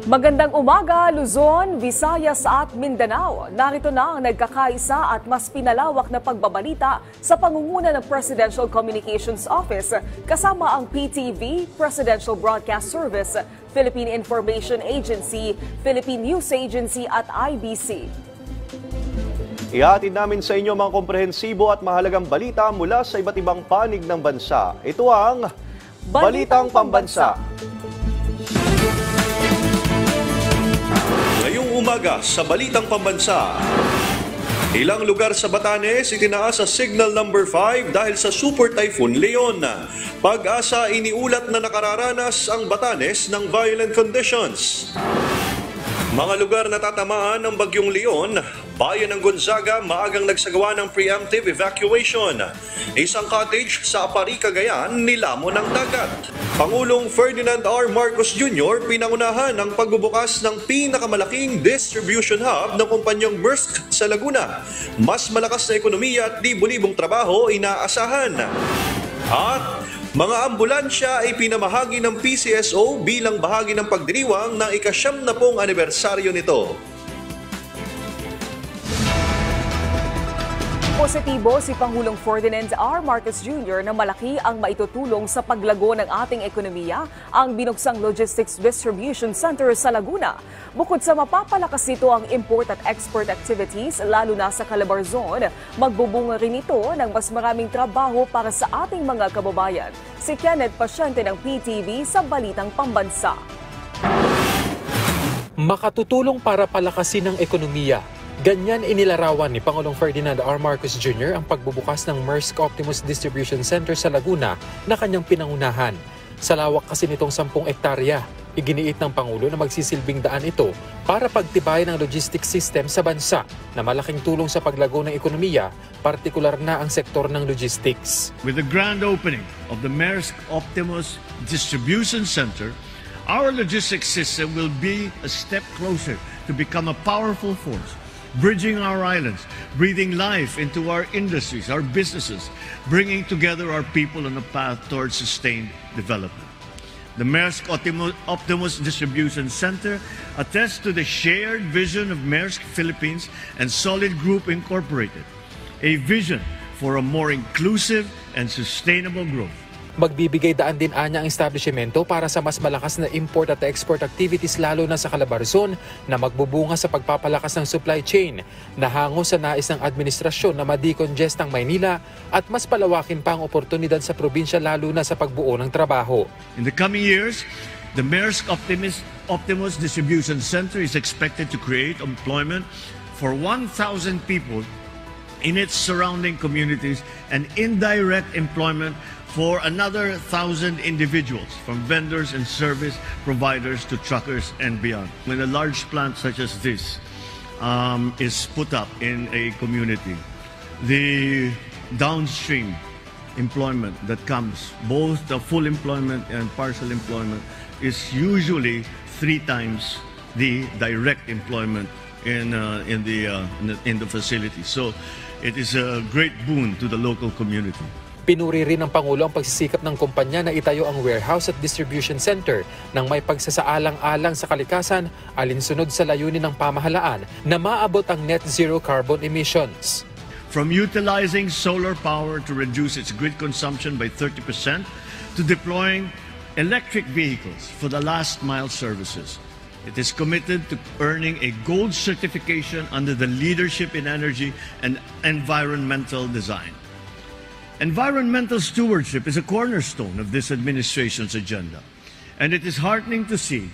Magandang umaga, Luzon, Visayas at Mindanao. Narito na ang nagkakaisa at mas pinalawak na pagbabalita sa pangunguna ng Presidential Communications Office kasama ang PTV, Presidential Broadcast Service, Philippine Information Agency, Philippine News Agency at IBC. Ihatid namin sa inyo mga komprehensibo at mahalagang balita mula sa iba't ibang panig ng bansa. Ito ang Balitang Pambansa. Ngayong umaga sa Balitang Pambansa, ilang lugar sa Batanes itinaas sa Signal number 5 dahil sa Super Typhoon Leon. Pag-asa iniulat na nakararanas ang Batanes ng violent conditions. Mga lugar na tatamaan ng Bagyong Leon, bayan ng Gonzaga maagang nagsagawa ng preemptive evacuation. Isang cottage sa Apari, Cagayan, nilamon ng dagat. Pangulong Ferdinand R. Marcos Jr. pinangunahan ang pagbubukas ng pinakamalaking distribution hub ng kumpanyang Maersk sa Laguna. Mas malakas na ekonomiya at libo-libong trabaho inaasahan. At mga ambulansya ay pinamahagi ng PCSO bilang bahagi ng pagdiriwang ng ika-70 anibersaryo nito. Positibo si Pangulong Ferdinand R. Marcos Jr. na malaki ang maitutulong sa paglago ng ating ekonomiya ang binuksang Logistics Distribution Center sa Laguna. Bukod sa mapapalakas nito ang import at export activities, lalo na sa Calabarzon, magbubunga rin ito ng mas maraming trabaho para sa ating mga kababayan. Si Kenneth Pasyente ng PTV sa Balitang Pambansa. Makatutulong para palakasin ang ekonomiya. Ganyan inilarawan ni Pangulong Ferdinand R. Marcos Jr. ang pagbubukas ng Maersk Optimus Distribution Center sa Laguna na kanyang pinangunahan. Sa lawak kasi nitong 10 ektarya, iginiit ng Pangulo na magsisilbing daan ito para pagtibayin ang logistics system sa bansa na malaking tulong sa paglago ng ekonomiya, partikular na ang sektor ng logistics. With the grand opening of the Maersk Optimus Distribution Center, our logistics system will be a step closer to become a powerful force, bridging our islands, breathing life into our industries, our businesses, bringing together our people on a path towards sustained development. The Maersk Optimus Distribution Center attests to the shared vision of Maersk Philippines and Solid Group Incorporated, a vision for a more inclusive and sustainable growth. Magbibigay daan din anya ang establishmento para sa mas malakas na import at export activities lalo na sa Calabarzon na magbubunga sa pagpapalakas ng supply chain na hango sa nais ng administrasyon na ma-decongest ang Maynila at mas palawakin pa ang oportunidad sa probinsya lalo na sa pagbuo ng trabaho. In the coming years, the Maersk Optimus Distribution Center is expected to create employment for 1,000 people in its surrounding communities and indirect employment for another 1,000 individuals, from vendors and service providers to truckers and beyond. When a large plant such as this is put up in a community, the downstream employment that comes, both the full employment and partial employment, is usually 3 times the direct employment in the facility. So it is a great boon to the local community. Pinuri rin ng Pangulo ang pagsisikap ng kumpanya na itayo ang warehouse at distribution center nang may pagsasaalang-alang sa kalikasan alinsunod sa layunin ng pamahalaan na maabot ang net zero carbon emissions. From utilizing solar power to reduce its grid consumption by 30% to deploying electric vehicles for the last mile services, it is committed to earning a gold certification under the Leadership in Energy and Environmental Design. Environmental stewardship is a cornerstone of this administration's agenda, and it is heartening to see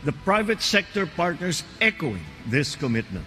the private sector partners echoing this commitment.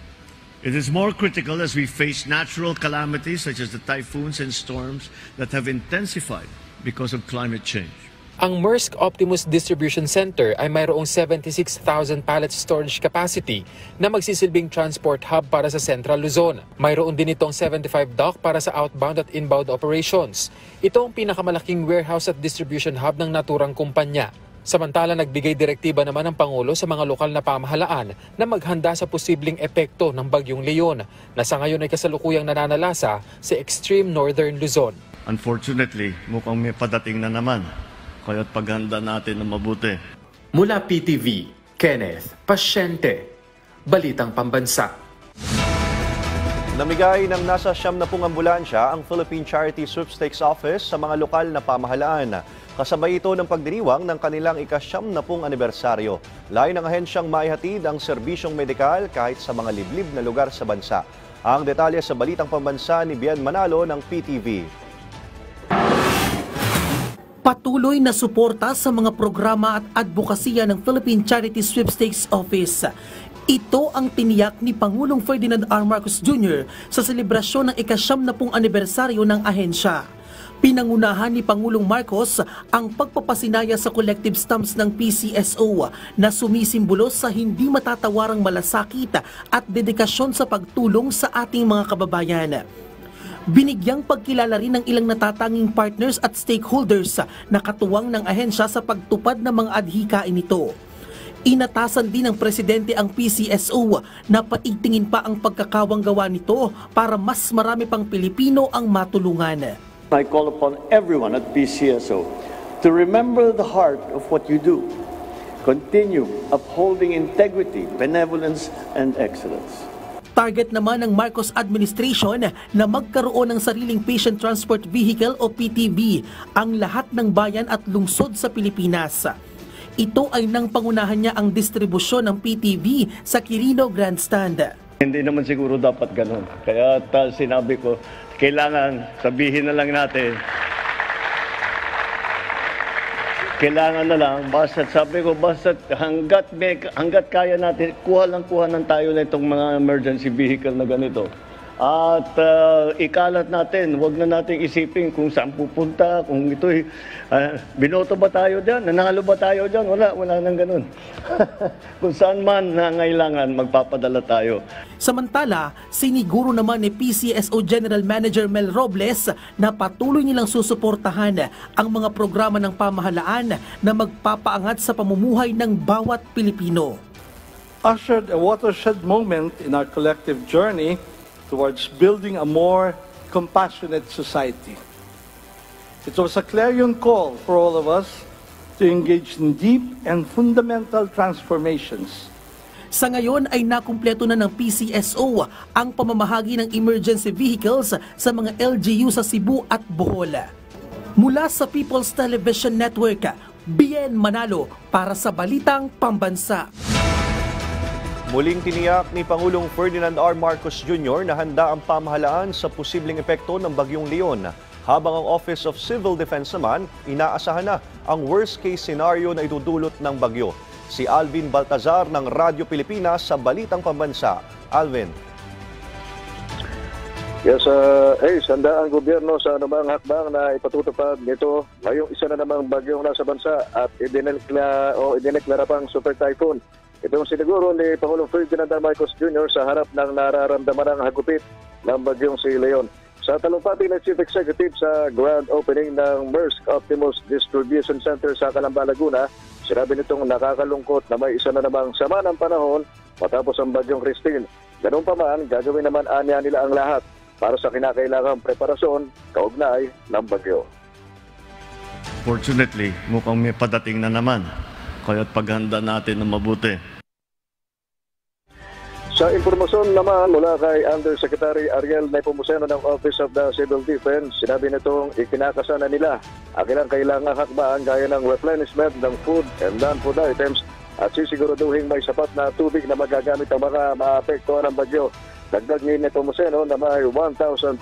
It is more critical as we face natural calamities such as the typhoons and storms that have intensified because of climate change. Ang Maersk Optimus Distribution Center ay mayroong 76,000 pallet storage capacity na magsisilbing transport hub para sa Central Luzon. Mayroon din itong 75 dock para sa outbound at inbound operations. Ito ang pinakamalaking warehouse at distribution hub ng naturang kumpanya. Samantala, nagbigay direktiba naman ang Pangulo sa mga lokal na pamahalaan na maghanda sa posibleng epekto ng Bagyong Leon na sa ngayon ay kasalukuyang nananalasa sa extreme northern Luzon. Unfortunately, mukhang may padating na naman Kaya't paghanda natin na mabuti. Mula PTV, Kenneth Pasyente, Balitang Pambansa. Namigay ng nasa 70 ambulansya ang Philippine Charity Sweepstakes Office sa mga lokal na pamahalaan. Kasabay ito ng pagdiriwang ng kanilang ika-70 anibersaryo. Layo ng ahensyang maihatid ang serbisyong medikal kahit sa mga liblib na lugar sa bansa. Ang detalye sa Balitang Pambansa ni Bian Manalo ng PTV. Patuloy na suporta sa mga programa at advokasya ng Philippine Charity Sweepstakes Office. Ito ang tiniyak ni Pangulong Ferdinand R. Marcos Jr. sa selebrasyon ng ika-70 anibersaryo ng ahensya. Pinangunahan ni Pangulong Marcos ang pagpapasinaya sa collective stamps ng PCSO na sumisimbolo sa hindi matatawarang malasakit at dedikasyon sa pagtulong sa ating mga kababayan. Binigyang pagkilala rin ng ilang natatanging partners at stakeholders na katuwang ng ahensya sa pagtupad ng mga adhikain nito. Inatasan din ng Presidente ang PCSO na paigtingin pa ang pagkakawanggawa nito para mas marami pang Pilipino ang matulungan. I call upon everyone at PCSO to remember the heart of what you do. Continue upholding integrity, benevolence, and excellence. Target naman ng Marcos administration na magkaroon ng sariling patient transport vehicle o PTV ang lahat ng bayan at lungsod sa Pilipinas. Ito ay nang pangunahan niya ang distribusyon ng PTV sa Quirino Grandstand. Hindi naman siguro dapat ganun. Kaya sinabi ko, kailangan sabihin na lang natin. Kailangan na lang, basta sabi ko, basta hanggat kaya natin, kuha ng tayo na itong mga emergency vehicle na ganito. At ikalat natin, wag na natin isipin kung saan pupunta, kung ito'y binoto ba tayo dyan, nanalo ba tayo dyan, wala nang ganun. Kung saan man nangailangan, magpapadala tayo. Samantala, siniguro naman ni PCSO General Manager Mel Robles na patuloy nilang susuportahan ang mga programa ng pamahalaan na magpapaangat sa pamumuhay ng bawat Pilipino. Ushered a watershed moment in our collective journey towards building a more compassionate society. It was a clarion call for all of us to engage in deep and fundamental transformations. Sa ngayon ay nakumpleto na ng PCSO ang pamamahagi ng emergency vehicles sa mga LGU sa Cebu at Bohol. Mula sa People's Television Network, Bien Manalo para sa Balitang Pambansa. Muling tiniyak ni Pangulong Ferdinand R. Marcos Jr. na handa ang pamahalaan sa posibleng epekto ng Bagyong Leon. Habang ang Office of Civil Defense naman, inaasahan na ang worst-case scenario na idudulot ng bagyo. Si Alvin Baltazar ng Radyo Pilipinas sa Balitang Pambansa. Alvin. Yes, handa ang gobyerno sa anumang hakbang na ipatutupad nito ngayong isa na namang bagyong nasa bansa at idineklara pang super typhoon. Ito ang siniguro ni Pangulong Ferdinand R. Marcos Jr. sa harap ng nararamdaman ng hagupit ng bagyong si Leon. Sa talumpati ng Chief Executive sa grand opening ng Maersk Optimus Distribution Center sa Calamba, Laguna, sinabi nitong nakakalungkot na may isa na namang sama ng panahon matapos ang bagyong Christine. Ganun pa man, gagawin naman anya nila ang lahat para sa kinakailangang preparasyon kaugnay ng bagyo. Fortunately, mukhang may padating na naman. Kaya't paghanda natin na mabuti. Sa impormasyon naman mula kay Undersecretary Ariel Nepomuceno ng Office of the Civil Defense, sinabi nitong ikinakasana nila ang ilang kailangang hakbang gaya ng replenishment ng food and non-food items at sisiguraduhin may sapat na tubig na magagamit ang mga maapektuhan ng bagyo. Dagdag ni Nepomuceno na may 1,200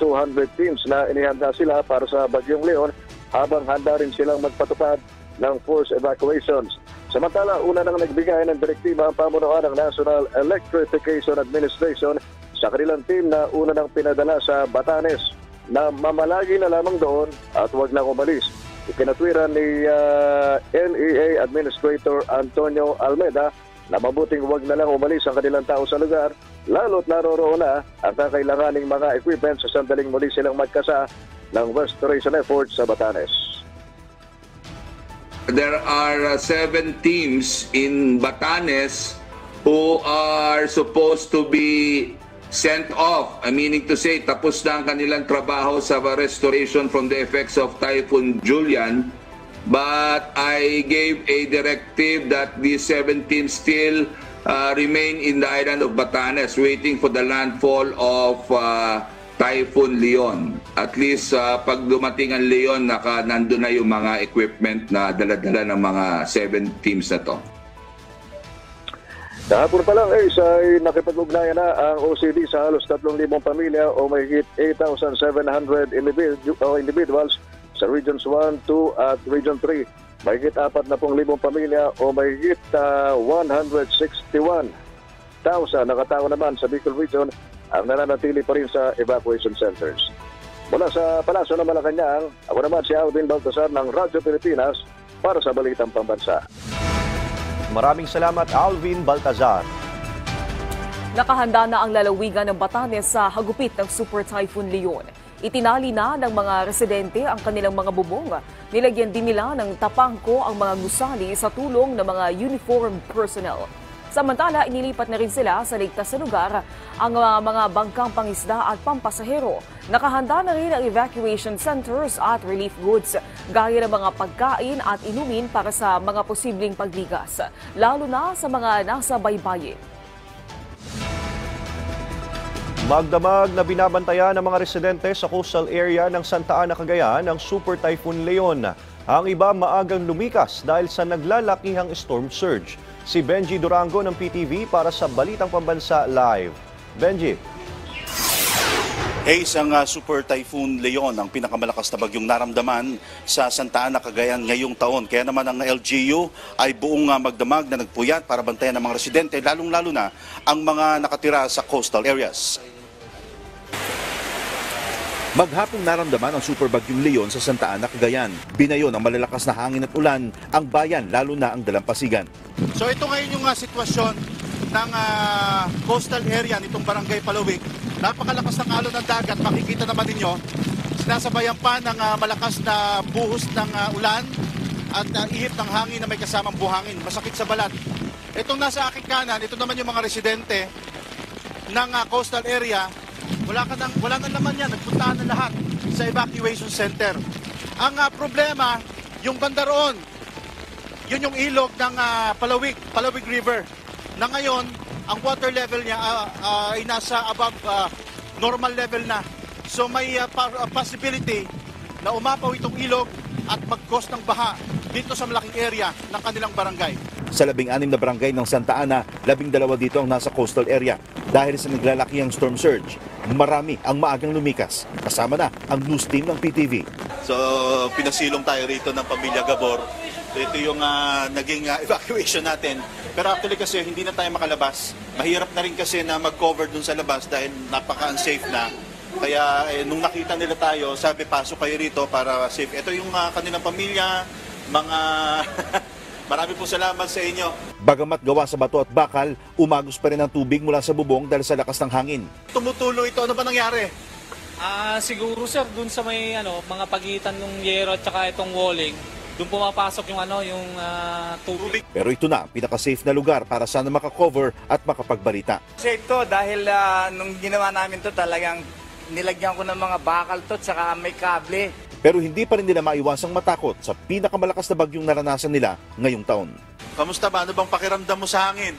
teams na inihanda sila para sa Bagyong Leon habang handa rin silang magpatupad ng forced evacuations. Samantala, una nang nagbigay ng direktiba ang pamunuan ng National Electrification Administration sa kanilang team na una nang pinadala sa Batanes na mamalagi na lamang doon at huwag nang umalis. Ikinatwiran ni NEA Administrator Antonio Almeida na mabuting huwag na lang umalis ang kanilang tao sa lugar, lalo't naroroon na ang kakailanganing mga equipment sa sandaling muli silang magkasa ng restoration efforts sa Batanes. There are 7 teams in Batanes who are supposed to be sent off. Meaning to say, tapos na ang kanilang trabaho sa restoration from the effects of Typhoon Julian. but I gave a directive that the 7 teams still remain in the island of Batanes waiting for the landfall of Typhoon Leon. At least pag dumating ang Leon, nandun na yung mga equipment na dala-dala ng mga 7 teams na to. Kahapon pa lang ay nakipag-ugnayan na ang OCD sa halos 3,000 pamilya o mahigit 8,700 individuals sa Regions 1, 2 at Region 3. Mahigit 40,000 pamilya o mahigit 161,000 na katao naman sa Bicol Region ang nananatili pa rin sa evacuation centers. Mula sa Palasyo ng Malacanang, ako naman si Alvin Baltasar ng Radyo Pilipinas para sa Balitang Pambansa. Maraming salamat, Alvin Baltazar. Nakahanda na ang lalawigan ng Batanes sa hagupit ng Super Typhoon Leon. Itinali na ng mga residente ang kanilang mga bubong. Nilagyan din nila ng tapangko ang mga gusali sa tulong ng mga uniformed personnel. Samantala, inilipat na rin sila sa ligtas na lugar ang mga bangkang pangisda at pampasahero. Nakahanda na rin ang evacuation centers at relief goods, gaya ng mga pagkain at inumin para sa mga posibleng pagligas, lalo na sa mga nasa baybayin. Magdamag na binabantayan ng mga residente sa coastal area ng Santa Ana, Cagayan ng Super Typhoon Leon. Ang iba maagang lumikas dahil sa naglalakihang storm surge. Si Benji Durango ng PTV para sa Balitang Pambansa Live. Benji. Isang Super Typhoon Leon ang pinakamalakas na bagyong naramdaman sa Santa Ana, Cagayan ngayong taon. Kaya naman ang LGU ay buong magdamag na nagpuyat para bantayan ng mga residente, lalong-lalo na ang mga nakatira sa coastal areas. Maghapong naramdaman ang Super Bagyong Leon sa Santa Ana, Cagayan. Binayo ng malalakas na hangin at ulan ang bayan, lalo na ang Dalampasigan. So ito ngayon yung sitwasyon ng coastal area nitong Barangay Palawig. Napakalakas ng alon ng dagat, makikita naman ninyo. Sinasabayan pa ng malakas na buhos ng ulan at ihip ng hangin na may kasamang buhangin. Masakit sa balat. Itong nasa aking kanan, ito naman yung mga residente ng coastal area. Wala na naman yan, nagpuntahan na lahat sa evacuation center. Ang problema, yung banda roon, yun yung ilog ng Palawig River, na ngayon, ang water level niya ay nasa above normal level na. So may possibility na umapaw itong ilog at mag-cause ng baha dito sa malaking area ng kanilang barangay. Sa 16 na barangay ng Santa Ana, 12 dito ang nasa coastal area. Dahil sa naglalakihang storm surge, marami ang maagang lumikas. Kasama na ang news team ng PTV. So pinasilong tayo rito ng Pamilya Gabor. Ito yung naging evacuation natin. Pero actually kasi hindi na tayo makalabas. Mahirap na rin kasi na mag-cover dun sa labas dahil napaka-unsafe na. Kaya nung nakita nila tayo, sabi pasok kayo rito para safe. Ito yung kanilang pamilya, mga... Marami po salamat sa inyo. Bagamat gawa sa bato at bakal, umagos pa rin ang tubig mula sa bubong dahil sa lakas ng hangin. Tumutulo ito. Ano ba nangyari? Siguro sir, dun sa may mga pagitan ng yero at saka itong walling, dun pumapasok yung tubig. Pero ito na, pinaka-safe na lugar para sana makakover at makapagbalita. Safe to dahil nung ginawa namin to talagang nilagyan ko ng mga bakal to at saka may kable. Pero hindi pa rin nila maiwasang matakot sa pinakamalakas na bagyong naranasan nila ngayong taon. Kamusta ba? Ano bang pakiramdam mo sa hangin?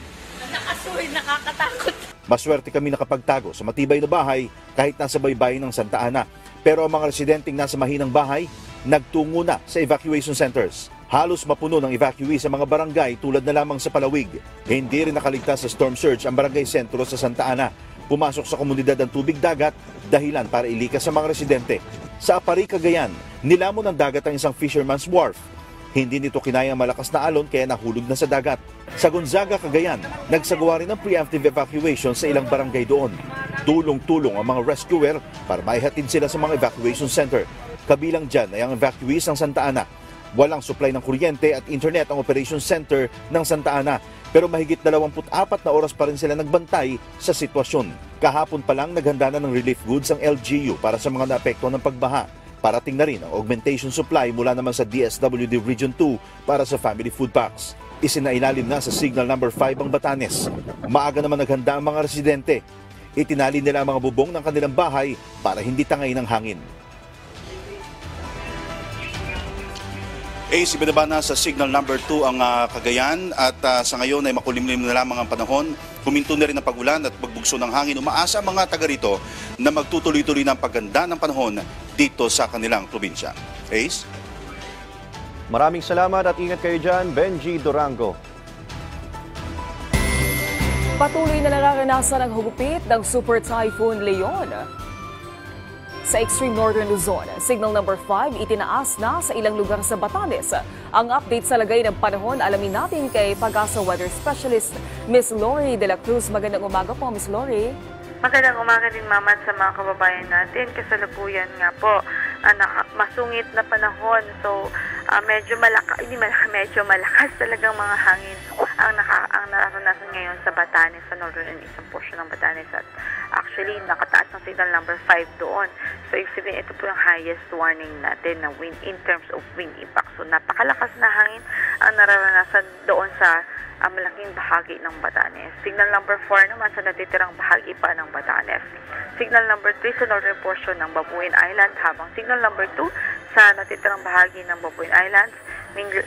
Nakasuy, nakakatakot. Maswerte kami nakapagtago sa matibay na bahay kahit nasa baybayin ng Santa Ana. Pero ang mga residenteng nasa mahinang bahay, nagtungo na sa evacuation centers. Halos mapuno ng evacuee sa mga barangay tulad na lamang sa Palawig. Hindi rin nakaligtas sa storm surge ang barangay sentro sa Santa Ana. Pumasok sa komunidad ang tubig dagat, dahilan para ilikas sa mga residente. Sa Apari, Cagayan, nilamon ng dagat ang isang fisherman's wharf. Hindi nito kinayang malakas na alon kaya nahulog na sa dagat. Sa Gonzaga, Cagayan, nagsagawa rin ng preemptive evacuation sa ilang barangay doon. Tulong-tulong ang mga rescuer para maihatid sila sa mga evacuation center. Kabilang dyan ay ang evacuees ng Santa Ana. Walang supply ng kuryente at internet ang operation center ng Santa Ana. Pero mahigit 24 na oras pa rin sila nagbantay sa sitwasyon. Kahapon pa lang naghanda na ng relief goods ang LGU para sa mga naapektuhan ng pagbaha. Parating na rin ang augmentation supply mula naman sa DSWD Region 2 para sa family food packs. Isinailalim na sa Signal Number 5 ang Batanes. Maaga naman naghanda ang mga residente. Itinali nila ang mga bubong ng kanilang bahay para hindi tangay ng hangin. Ace, ibinaba na sa signal number 2 ang Cagayan at sa ngayon ay makulimlim na lamang ang panahon. Huminto na rin ang pag-ulan at pagbugso ng hangin. Umaasa ang mga taga rito na magtutuloy-tuloy ng pagganda ng panahon dito sa kanilang probinsya. Ace? Maraming salamat at ingat kayo dyan, Benji Durango. Patuloy na nararanasan ang hugupit ng Super Typhoon Leon. Sa extreme northern Luzon, signal number 5 itinaas na sa ilang lugar sa Batanes. Ang update sa lagay ng panahon, alamin natin kay Pag-asa Weather Specialist Miss Lori De La Cruz. Magandang umaga po, Miss Lori. Magandang umaga din, Mama, sa mga kababayan natin. Kasalukuyan nga po, masungit na panahon. So, medyo malakas talagang mga hangin ang nararanasan ngayon sa Batanes, sa northern and eastern portion ng Batanes. At actually, nakataas ng signal number 5 doon. So, ibig sabihin, ito po yung highest warning natin na wind in terms of wind impact. So, napakalakas na hangin ang nararanasan doon sa malaking bahagi ng Batanes. Signal number 4 naman sa natitirang bahagi pa ng Batanes. Signal number 3 sa northern portion ng Babuin Island, habang signal number 2 sa natitirang bahagi ng Babuin Islands,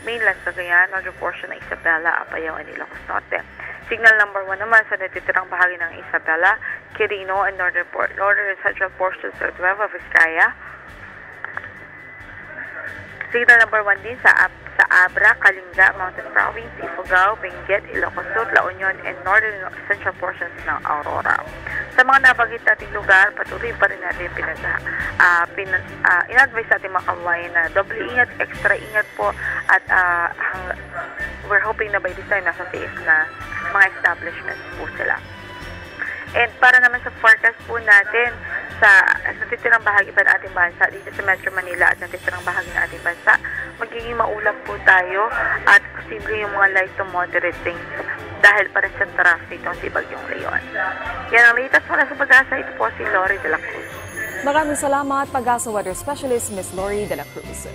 mainland Cagayan, northern portion ng Isabela, Apayao, and Ilocos Norte. Signal number 1 naman sa natitirang bahagi ng Isabela, Quirino, and northern and central portions of Nueva Vizcaya. Signal number 1 din sa Abra, Kalinga, Mountain Province, Ifugao, Benguet, Ilocos Sur, La Union, and northern central portions ng Aurora. Sa mga nabanggit nating lugar, patuloy pa rin natin in-advise natin mga kababayan na doble ingat, extra ingat po, at we're hoping na by this time nasa safe na mga establishments po sila. And para naman sa forecast po natin, sa natitirang bahagi pa ng ating bansa, dito sa Metro Manila at natitirang bahagi ng ating bansa, magiging maulap po tayo at posible yung mga light to moderate things dahil para sa traffic ng si Bagyong Leon. Yan ang latest mula sa Pag-asa. Ito po si Lori De La Cruz. Maraming salamat, Pag-asa Weather Specialist Miss Lori De La Cruz.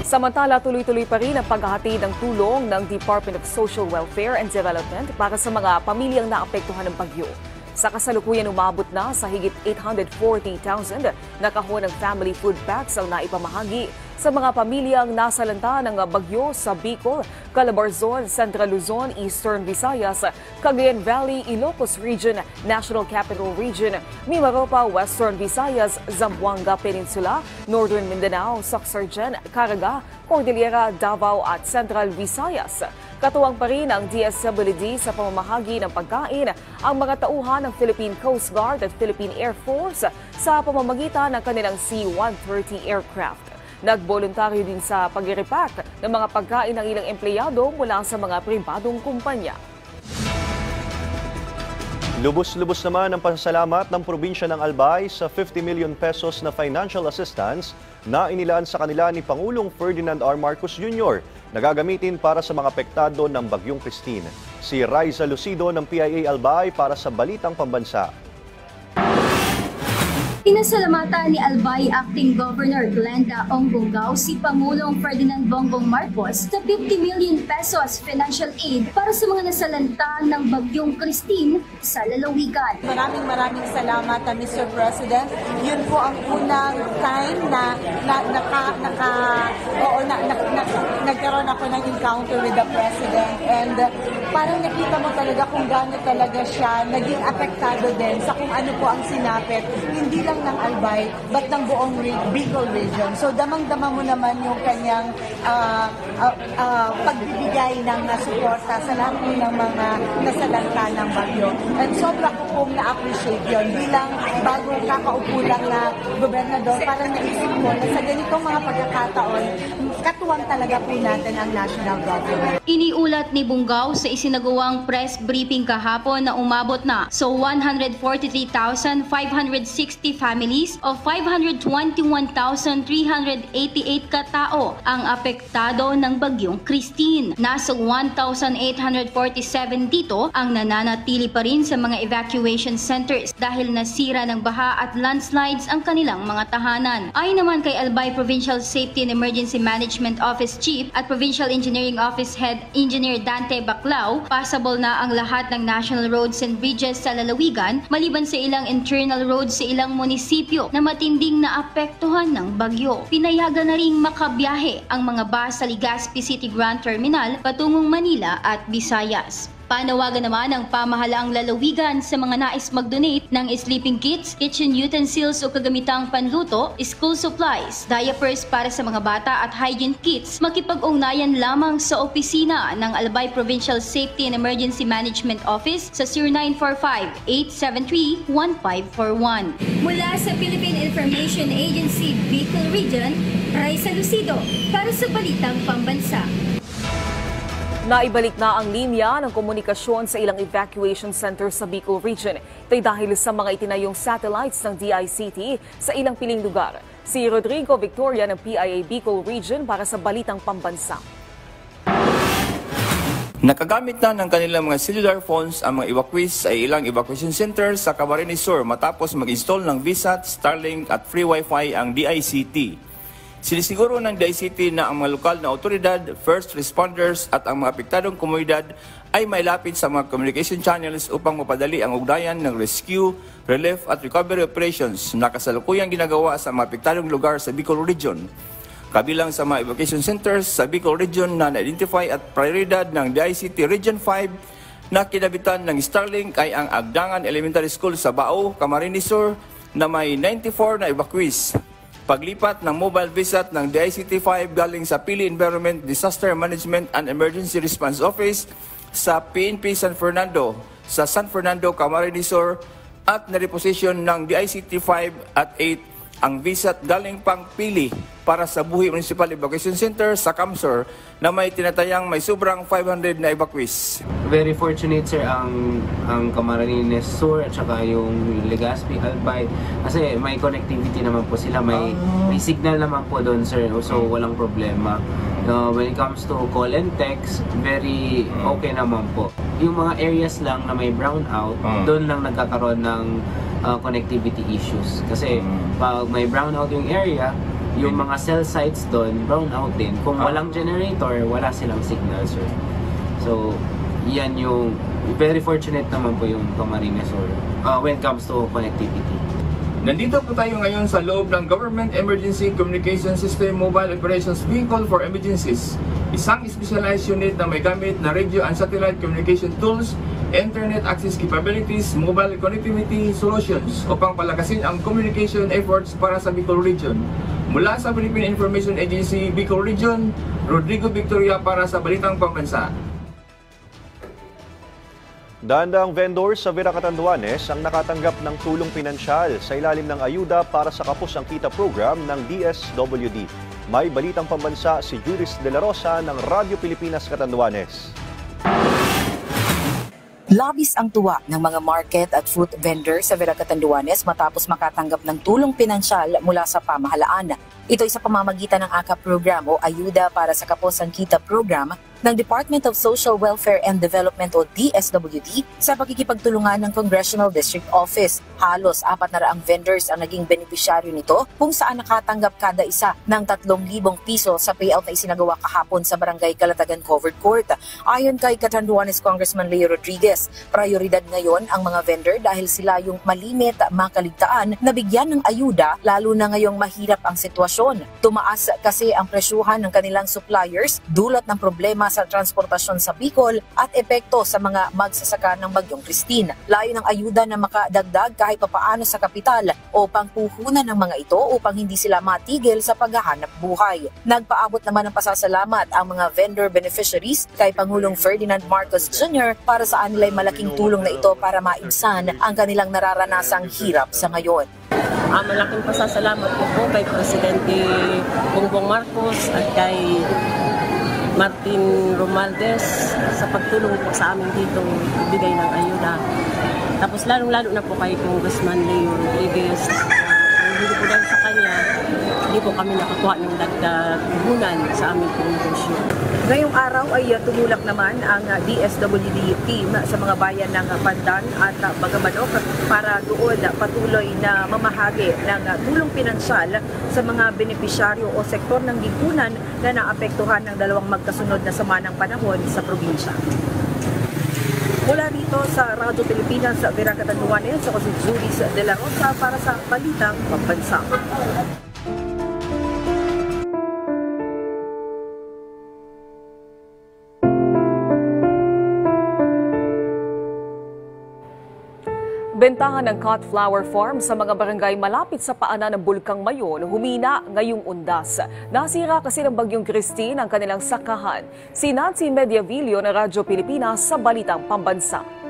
Samantala, tuloy-tuloy pa rin ang paghahatid ng tulong ng Department of Social Welfare and Development para sa mga pamilyang naapektuhan ng bagyo. Sa kasalukuyan, umabot na sa higit 840,000 na kahon ng family food packs ang naipamahagi sa mga pamilyang nasalanta ng bagyo sa Bicol, Calabarzon, Central Luzon, Eastern Visayas, Cagayan Valley, Ilocos Region, National Capital Region, Mimaropa, Western Visayas, Zamboanga Peninsula, Northern Mindanao, Soxargen, Caraga, Cordillera, Davao at Central Visayas. Katuwang pa rin ang DSWD sa pamamahagi ng pagkain ang mga tauhan ng Philippine Coast Guard at Philippine Air Force sa pamamagitan ng kanilang C-130 aircraft. Nagboluntaryo din sa pag-repack ng mga pagkain ng ilang empleyado mula sa mga pribadong kumpanya. Lubos-lubos naman ang pasasalamat ng probinsya ng Albay sa 50 million pesos na financial assistance na inilaan sa kanila ni Pangulong Ferdinand R. Marcos Jr. na gagamitin para sa mga apektado ng Bagyong Christine. Si Raisa Lucido ng PIA Albay para sa Balitang Pambansa. Pinasalamatan ni Albay Acting Governor Glenda Ongbongao si Pangulong Ferdinand Bongbong Marcos sa 50 million pesos financial aid para sa mga nasalanta ng Bagyong Christine sa lalawigan. Maraming salamat, Mr. President. Yun po ang unang time na nagkaroon ako ng encounter with the President, and parang nakita mo talaga kung gaano talaga siya naging apektado din sa kung ano po ang sinapit, hindi lang ng Albay, but ng buong Bicol region. So damang-dama mo naman yung kanyang pagbibigay ng suporta sa lahat ng mga nasalanta ng bagyo. And sobra ko pong na-appreciate yun. Bilang bago kakaupo lang na gobernador, parang naisip ko na sa ganitong mga pagkakataon, katuwang talaga po natin ang national government. Iniulat ni Bungaw sa isinagawang press briefing kahapon na umabot na sa 143,560 families o 521,388 katao ang apektado ng Bagyong Christine. Nasa 1,847 dito ang nananatili pa rin sa mga evacuation centers dahil nasira ng baha at landslides ang kanilang mga tahanan. Ayon naman kay Albay Provincial Safety and Emergency Management Office Chief at Provincial Engineering Office Head Engineer Dante Baclao, daw, passable na ang lahat ng national roads and bridges sa lalawigan maliban sa ilang internal roads sa ilang munisipyo na matinding naapektuhan ng bagyo. Pinayagan na ring makabiyahe ang mga bus sa Legazpi City Grand Terminal patungong Manila at Visayas. Panawagan naman ang pamahalaang lalawigan sa mga nais mag-donate ng sleeping kits, kitchen utensils o kagamitang panluto, school supplies, diapers para sa mga bata at hygiene kits, makipag-ugnayan lamang sa opisina ng Albay Provincial Safety and Emergency Management Office sa 0945-873-1541. Mula sa Philippine Information Agency Bicol Region, Raisa Lucido para sa Balitang Pambansa. Naibalik na ang linya ng komunikasyon sa ilang evacuation center sa Bicol Region. Ito'y dahil sa mga itinayong satellites ng DICT sa ilang piling lugar. Si Rodrigo Victoria ng PIA Bicol Region para sa Balitang Pambansa. Nakagamit na ng kanilang mga cellular phones ang mga evacuees sa ilang evacuation centers sa Camarines Sur matapos mag-install ng VSAT, Starlink at free Wi-Fi ang DICT. Sinisiguro ng DICT na ang mga lokal na otoridad, first responders at ang mga apektadong komunidad ay may lapit sa mga communication channels upang mapadali ang ugnayan ng rescue, relief at recovery operations na kasalukuyang ginagawa sa mga apektadong lugar sa Bicol Region. Kabilang sa mga evacuation centers sa Bicol Region na na-identify at prioridad ng DICT Region 5 na kinabitan ng Starlink ay ang Agdangan Elementary School sa Bao, Camarines Sur na may 94 na evacuees. Paglipat ng mobile VSAT ng DICT-5 galing sa Pili Environment Disaster Management and Emergency Response Office sa PNP San Fernando sa San Fernando, Camarines Sur at na-reposition ng DICT-5 at 8 ang VSAT galing pang Pili para sa Buhi Municipal Evacuation Center sa Camsor na may tinatayang may sobrang 500 na evacuees. Very fortunate sir ang Camarines Sur at saka yung Legazpi, Albay kasi may connectivity naman po sila, may signal naman po doon sir, so walang problema. When it comes to call and text, very okay naman po. Yung mga areas lang na may brownout, doon lang nagkakaroon ng connectivity issues kasi pag may brownout yung area, yung mga cell sites doon, brown out din. Kung walang generator, wala silang signal, sir. So, yan yung very fortunate naman po yung Camarines Sur when it comes to connectivity. Nandito po tayo ngayon sa loob ng Government Emergency Communication System Mobile Operations Vehicle for Emergencies, isang specialized unit na may gamit na radio and satellite communication tools, internet access capabilities, mobile connectivity solutions upang palakasin ang communication efforts para sa Bicol Region. Mula sa Philippine Information Agency Bicol Region, Rodrigo Victoria para sa Balitang Pambansa. Daang vendors sa Vera Catanduanes ang nakatanggap ng tulong pinansyal sa ilalim ng ayuda para sa Kapos ang Kita program ng DSWD. May Balitang Pambansa si Juris De La Rosa ng Radyo Pilipinas Catanduanes. Labis ang tuwa ng mga market at fruit vendors sa Vera Catanduanes matapos makatanggap ng tulong pinansyal mula sa pamahalaan. Ito'y sa pamamagitan ng AKAP program o Ayuda para sa Kapos ang Kita program ng Department of Social Welfare and Development o DSWD sa pagkikipagtulungan ng Congressional District Office. Halos 400 vendors ang naging benepisyaryo nito kung saan nakatanggap kada isa ng 3,000 piso sa payout na isinagawa kahapon sa Barangay Calatagan Covered Court. Ayon kay Catanduanes Congressman Leo Rodriguez, prioridad ngayon ang mga vendor dahil sila yung malimit makaligtaan na bigyan ng ayuda lalo na ngayong mahirap ang sitwasyon. Tumaas kasi ang presyuhan ng kanilang suppliers dulot ng problema sa transportasyon sa Bicol at epekto sa mga magsasaka ng Bagyong Christine. Layo ng ayuda na makadagdag kahit papaano sa kapital o pangpuhunan ng mga ito upang hindi sila matigil sa paghahanap buhay. Nagpaabot naman ng pasasalamat ang mga vendor beneficiaries kay Pangulong Ferdinand Marcos Jr. para sa anilay malaking tulong na ito para maibsan ang kanilang nararanasang hirap sa ngayon. Malaking pasasalamat po kay Presidente Bongbong Marcos at kay Martin Romualdez sa pagtulong po sa amin dito bigay ng ayuda. Tapos lalong-lalo na po kay Congressman Leo Rodriguez. Hindi po dahil sa kanya, hindi po kami nakakuha ng dagdag puhunan sa aming negosyo. Ngayong araw ay tumulak naman ang DSWD team sa mga bayan ng Pandan at Bagamanok para doon patuloy na mamahagi ng tulong pinansyal sa mga benepisyaryo o sektor ng lipunan na naapektuhan ng dalawang magkasunod na sama ng panahon sa probinsya. Mula rito sa Radyo Pilipinas sa Vera Catanduanes, ako si Julis De La Rosa para sa Balitang Pambansa. Bentahan ng cut flower farm sa mga barangay malapit sa paanan ng Bulkang Mayon humina ngayong undas. Nasira kasi ng Bagyong Christine ang kanilang sakahan. Si Nancy Mediavillo ng Radyo Pilipinas sa Balitang Pambansa.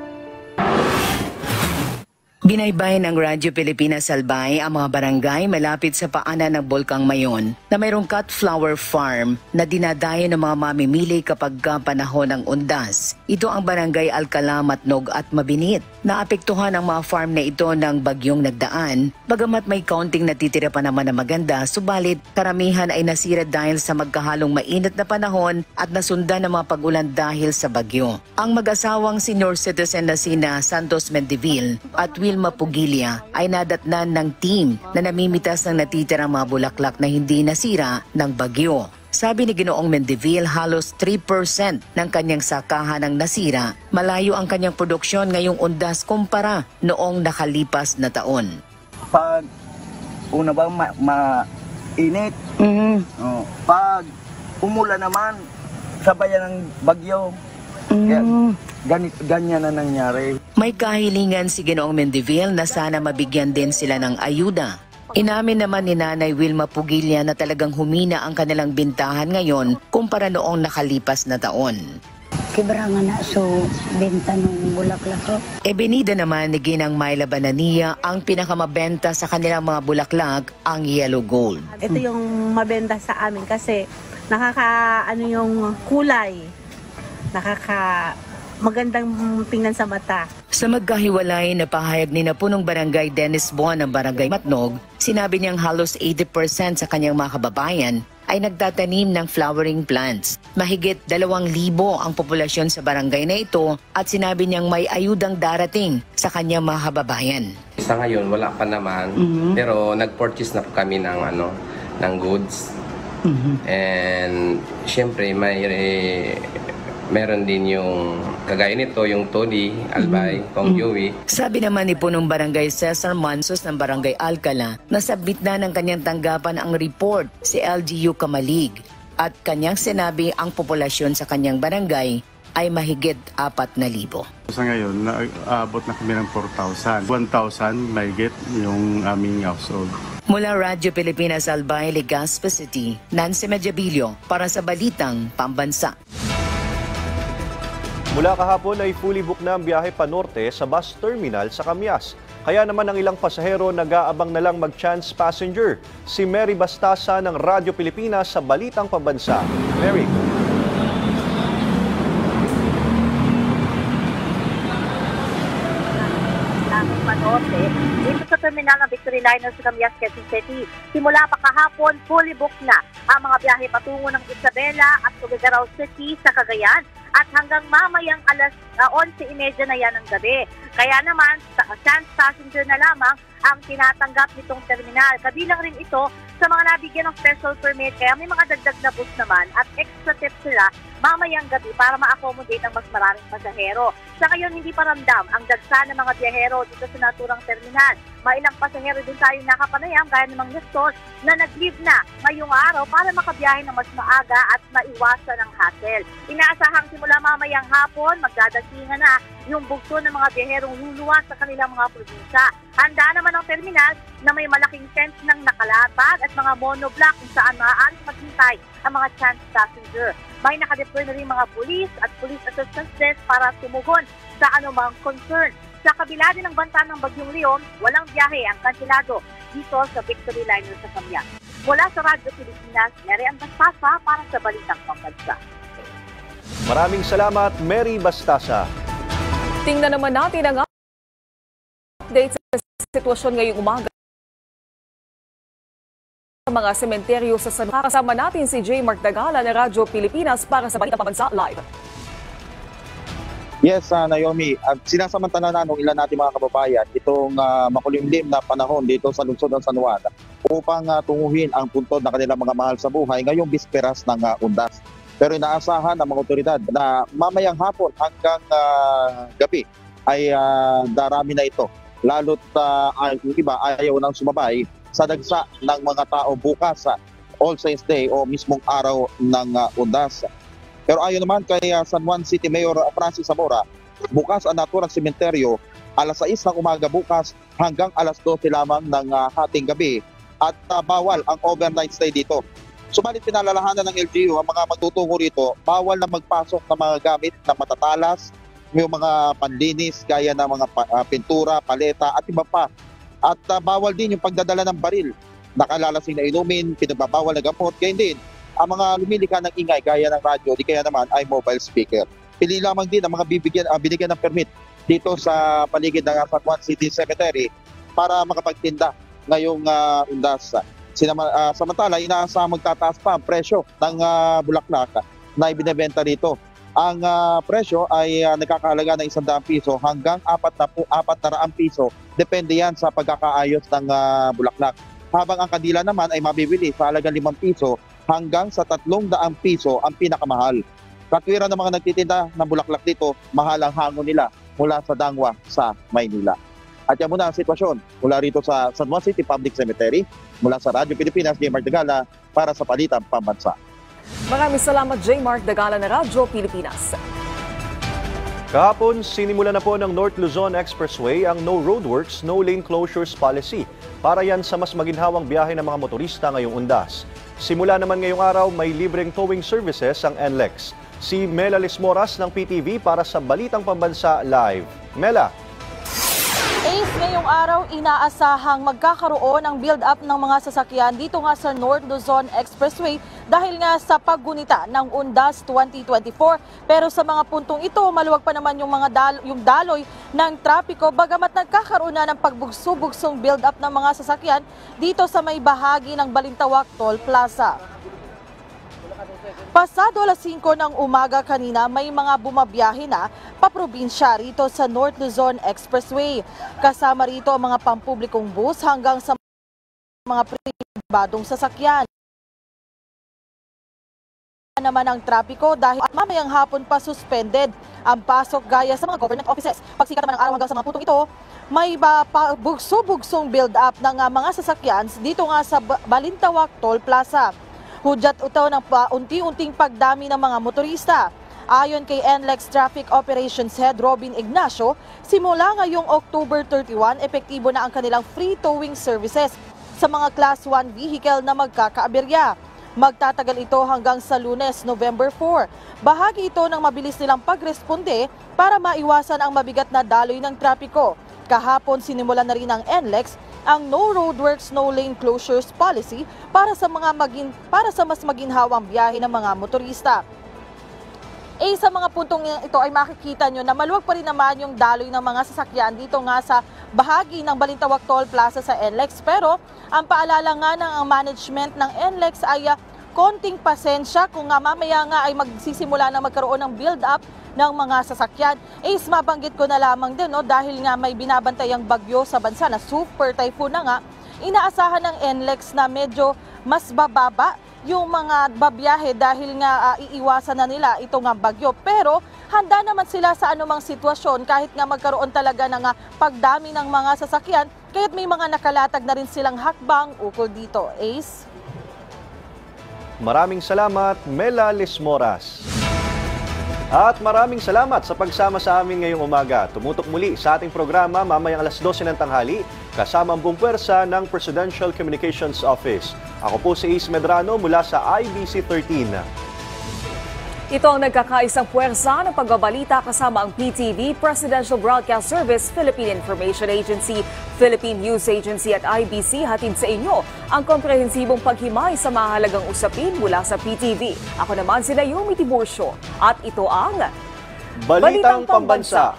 Binaybay ng Radyo Pilipinas Albay ang mga barangay malapit sa paanan ng Bulkang Mayon na mayroong cut flower farm na dinadayo ng mga mamimili kapag panahon ng undas. Ito ang barangay Alcala, Matnog at Mabinit. Naapektuhan ang mga farm na ito ng bagyong nagdaan, bagamat may kaunting natitira pa naman na maganda, subalit karamihan ay nasira dahil sa magkahalong mainit na panahon at nasundan ng mga pag-ulan dahil sa bagyo. Ang mag-asawang senior citizen na sina Santos Mendivil at Wilma Pugilia ay nadatnan ng team na namimitas ng natitirang mga bulaklak na hindi nasira ng bagyo. Sabi ni Ginoong Mendivil, halos 3% ng kanyang sakahan ang nasira. Malayo ang kanyang produksyon ngayong undas kumpara noong nakalipas na taon. Pag una bang mainit, pag umulan naman, sabayan ng bagyo. Ganyan na nangyari. May kahilingan si Ginoong Mendivil na sana mabigyan din sila ng ayuda. Inamin naman ni Nanay Wilma Pugilia na talagang humina ang kanilang bintahan ngayon kumpara noong nakalipas na taon. Kibrangan na so benta ng bulaklak ko. Ebenida naman ni Ginang Myla Banania ang pinakamabenta sa kanilang mga bulaklak, ang yellow gold. Ito yung mabenta sa amin kasi yung kulay. Magandang tingnan sa mata. Sa magkahiwalay na pahayag ni Punong Barangay Dennis Buwan ng Barangay Matnog, sinabi niyang halos 80% sa kanyang mga kababayan ay nagtatanim ng flowering plants. Mahigit 2,000 ang populasyon sa barangay na ito at sinabi niyang may ayudang darating sa kanyang mga kababayan. Sa ngayon wala pa naman, pero nag-purchase na po kami ng goods. And syempre meron din yung kagaya nito, yung Todi, Albay, Kong Joey. Sabi naman ni Punong Barangay Cesar Mansos ng Barangay Alcala na submit na ng kanyang tanggapan ang report si LGU Kamalig at kanyang sinabi ang populasyon sa kanyang barangay ay mahigit 4,000. Sa ngayon, naabot na kami ng 4,000. 1,000 mahigit yung aming household. Mula Radyo Pilipinas Albay, Legazpi City, Nancy Mediavillo para sa Balitang Pambansa. Mula kahapon ay fully booked na ang biyahe panorte sa bus terminal sa Camyas. Kaya naman ang ilang pasahero nag-aabang na lang mag-chance passenger. Si Mary Bastasa ng Radyo Pilipinas sa Balitang Pambansa. Mary. Panorte dito sa terminal ng Victory Liner sa Camyas, Quezon City. Simula pa kahapon, fully booked na ang mga biyahe patungo ng Isabela at Tuguegarao City sa Cagayan at hanggang mamayang alas 11:30 na yan ng gabi. Kaya naman, chance passenger na lamang ang tinatanggap nitong terminal. Kabilang rin ito sa mga nabigyan ng special permit, kaya may mga dagdag na bus naman at extra tips sila mamayang gabi para ma-accommodate ang mas maraming pasahero. Sa ngayon, hindi pa ramdam ang dagsa ng mga biyahero dito sa naturang terminal. Mailang pasahero din tayo nakapanayam gaya ng mga Nestor na nag-leave na ngayong araw para makabiyahe ng mas maaga at maiwasan ang hassle. Inaasahang simula mamayang hapon, magdadatingan na yung bugso ng mga biyaherong luluwas sa kanilang mga probinsya. Handa naman ang terminal na may malaking fence ng nakalatag at mga monoblock kung saan maaaring maghintay ang mga chance passenger. May nakadeploy na rin mga pulis at police assistance desk para tumugon sa anumang concern. Sa kabila din ng banta ng Bagyong Leon, walang biyahe ang kansilado dito sa Victory Liner sa Camyas. Mula sa Radyo Pilipinas, Mary Bastasa para sa Balitang Pambansa. Maraming salamat, Mary Bastasa. Tingnan naman natin ang update sa sitwasyon ngayong umaga sa mga sementeryo sa San Juan. Kasama natin si J. Mark Dagala ng Radyo Pilipinas para sa Balitang Pambansa Live. Yes, Naomi, sinasamantala na ng ilan natin mga kababayan itong makulimlim na panahon dito sa lungsod ng San Juan upang tunguhin ang puntod ng kanilang mga mahal sa buhay ngayong bisperas ng undas. Pero inaasahan ng mga otoridad na mamayang hapon hanggang gabi ay darami na ito. Lalo't yung iba ayaw nang sumabay sa dagsa ng mga tao bukas sa All Saints Day o mismong araw ng Undas. Pero ayon naman kay San Juan City Mayor Francis Zamora, bukas ang naturang sementeryo alas 6 ng umaga bukas hanggang alas 12 lamang ng hating gabi at bawal ang overnight stay dito. Subalit pinalalahanan ng LGU ang mga magtutungo rito, bawal na magpasok ng mga gamit na matatalas, yung mga panlinis gaya ng mga pintura, paleta at iba pa. At bawal din yung pagdadala ng baril, nakalalasing na inumin, pinagbabawal na gamot, gayon din ang mga lumilika ng ingay gaya ng radyo, di kaya naman ay mobile speaker. Pili lamang din ang mga binigyan ng permit dito sa paligid ng San Juan City Cemetery para makapagtinda ngayong Undas. Samantala, inaasahang magtataas pa ang presyo ng bulaklak na ibinebenta rito. Ang presyo ay nagkakahalaga ng 100 piso hanggang 400 piso. Depende yan sa pagkakaayos ng bulaklak. Habang ang kandila naman ay mabibili sa halagang 5 piso hanggang sa 300 piso ang pinakamahal. Katwiran ng mga nagtitinda ng bulaklak dito, mahal ang hango nila mula sa Dangwa sa Maynila. At yan muna ang sitwasyon mula rito sa San Juan City Public Cemetery. Mula sa Radyo Pilipinas, J. Mark Dagala para sa Balitang Pambansa. Maraming salamat, J. Mark Dagala na Radyo Pilipinas. Kahapon, sinimula na po ng North Luzon Expressway ang No Roadworks, No Lane Closures Policy para yan sa mas maginhawang biyahe ng mga motorista ngayong Undas. Simula naman ngayong araw, may libreng towing services ang NLEX. Si Mela Lismoras ng PTV para sa Balitang Pambansa Live. Mela. Ace, ngayong araw inaasahang magkakaroon ng build-up ng mga sasakyan dito nga sa North Luzon Expressway dahil nga sa paggunita ng Undas 2024. Pero sa mga puntong ito, maluwag pa naman yung yung daloy ng trapiko bagamat nagkakaroon na ng pagbugso-bugsong build-up ng mga sasakyan dito sa may bahagi ng Balintawak Toll Plaza. Pasado alas 5 ng umaga kanina, may mga bumabiyahe na paprobinsya rito sa North Luzon Expressway. Kasama rito ang mga pampublikong bus hanggang sa mga pribadong sasakyan. Naman ang trapiko dahil mamayang hapon pa suspended ang pasok gaya sa mga government offices. Pagsikat naman ng araw hanggang sa mga putong ito, may bugso-bugsong build-up ng mga sasakyan dito nga sa Balintawak Toll Plaza. Hudyat utaw ng unti-unting pagdami ng mga motorista. Ayon kay NLEX Traffic Operations Head Robin Ignacio, simula ngayong October 31, epektibo na ang kanilang free towing services sa mga Class 1 vehicle na magkakaaberya. Magtatagal ito hanggang sa Lunes, November 4. Bahagi ito ng mabilis nilang pagresponde para maiwasan ang mabigat na daloy ng trapiko. Kahapon sinimulan na rin ng NLEX ang No Roadworks, No Lane Closures Policy para sa mas maginhawang biyahe ng mga motorista. Sa mga puntong ito ay makikita nyo na maluwag pa rin naman yung daloy ng mga sasakyan dito nga sa bahagi ng Balintawak Toll Plaza sa NLEX. Pero ang paalala nga ng management ng NLEX ay konting pasensya kung mamaya nga ay magsisimula na magkaroon ng build-up ng mga sasakyan. Mabanggit ko na lamang din dahil nga may binabantayang bagyo sa bansa na super typhoon na nga, inaasahan ng NLEX na medyo mas bababa yung mga babiyahe dahil nga iiwasan na nila ito nga bagyo. Pero handa naman sila sa anumang sitwasyon kahit nga magkaroon talaga ng pagdami ng mga sasakyan, kaya't may mga nakalatag na rin silang hakbang ukol dito. Ace? Maraming salamat, Mela Lismoras. At maraming salamat sa pagsama sa amin ngayong umaga. Tumutok muli sa ating programa mamayang alas 12 ng tanghali kasama ang buong puwersa ng Presidential Communications Office. Ako po si Ace Medrano mula sa IBC 13. Ito ang nagkakaisang puwersa ng pagbabalita kasama ang PTV, Presidential Broadcast Service, Philippine Information Agency, Philippine News Agency at IBC. Hatid sa inyo ang komprehensibong paghimay sa mahalagang usapin mula sa PTV. Ako naman si Naomi Tiburcio at ito ang Balitang Pambansa.